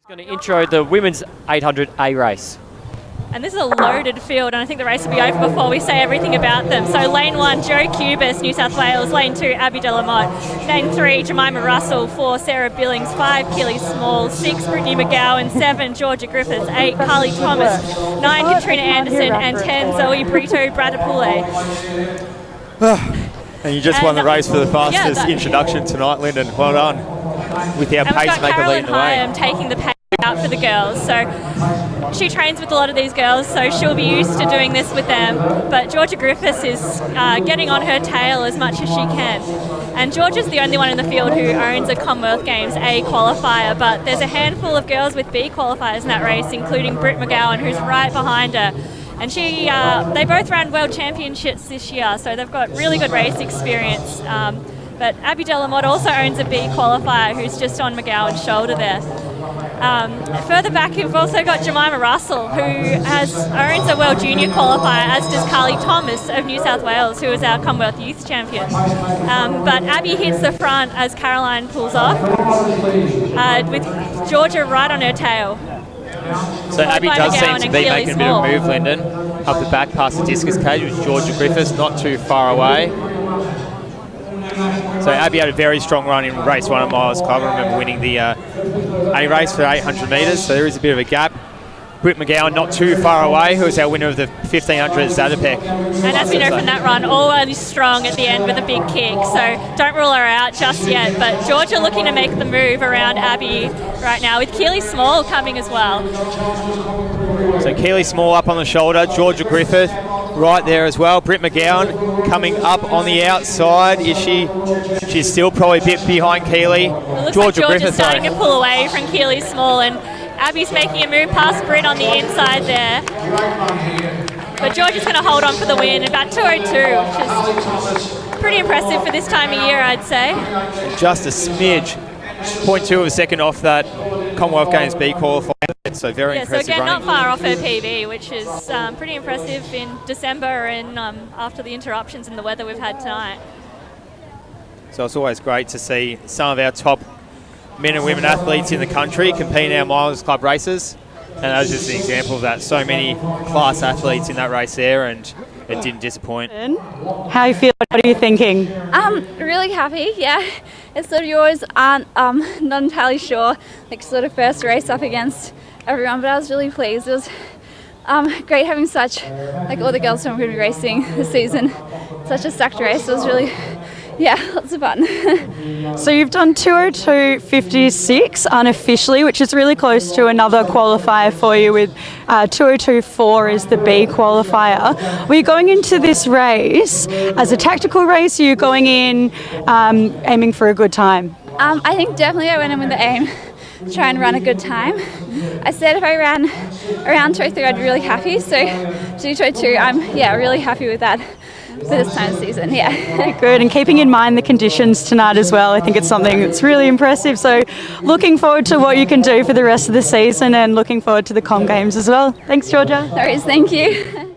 Going to intro the women's 800A race. And this is a loaded field, and I think the race will be over before we say everything about them. So lane 1, Joe Cubis, New South Wales. Lane 2, Abbey de la Motte. Lane 3, Jemima Russell. 4, Sarah Billings. 5, Keely Small. 6, Brittany McGowan. 7, Georgia Griffith. 8, Carley Thomas. 9, Katrina Anderson. And 10, Zoe Brito Bradapule. And you just won the race for the fastest introduction tonight, Lyndon. Well done. With our pacemaker leading the way. I'm taking the pace out for the girls. So she trains with a lot of these girls, so she'll be used to doing this with them. But Georgia Griffiths is getting on her tail as much as she can. And Georgia's the only one in the field who owns a Commonwealth Games A qualifier, but there's a handful of girls with B qualifiers in that race, including Britt McGowan, who's right behind her. And they both ran World Championships this year, so they've got really good race experience. But Abbey de la Motte also owns a B qualifier who's just on McGowan's shoulder there. Further back, we've also got Jemima Russell, who owns a World Junior qualifier, as does Carley Thomas of New South Wales, who is our Commonwealth Youth Champion. But Abbey hits the front as Caroline pulls off, with Georgia right on her tail. So Abbey does seem to be making a bit of a move, Lyndon, up the back past the discus cage with Georgia Griffiths not too far away. So Abbey had a very strong run in race 1 at Miles Club. I remember winning the A race for 800 metres, so there is a bit of a gap. Britt McGowan not too far away, who is our winner of the 1500 at Zatopek. And as we know from that run, always strong at the end with a big kick, so don't rule her out just yet. But Georgia looking to make the move around Abbey right now, with Keely Small coming as well. So Keely Small up on the shoulder, Georgia Griffith right there as well. Britt McGowan coming up on the outside. She's still probably a bit behind Keely. It looks like Georgia's starting to pull away from Keely Small, and Abbey's making a move past Britt on the inside there. But Georgia's going to hold on for the win, about 2:02, which is pretty impressive for this time of year, I'd say. Just a smidge. 0.2 of a second off that Commonwealth Games B qualifier. So very impressive so again, running. not far off her PB, which is pretty impressive in December and after the interruptions in the weather we've had tonight. So it's always great to see some of our top men and women athletes in the country compete in our Miles Club races. And that was just an example of that. So many class athletes in that race there, and it didn't disappoint. How you feel? What are you thinking? Really happy, yeah. It's sort of you always aren't not entirely sure, like sort of first race up against everyone, but I was really pleased. It was great having such, like all the girls who I'm going to be racing this season, such a stacked race. It was really, yeah, lots of fun. So you've done 2:02.56 unofficially, which is really close to another qualifier for you with 2:02.4 is the B qualifier. Were you going into this race as a tactical race, or are you going in aiming for a good time? I think definitely I went in with the aim to try and run a good time. I said if I ran around 2:03 I'd be really happy, so 2:02 I'm really happy with that for this time of season, yeah. Good, and keeping in mind the conditions tonight as well, I think it's something that's really impressive. So looking forward to what you can do for the rest of the season, and looking forward to the Com Games as well. Thanks, Georgia. No worries, thank you.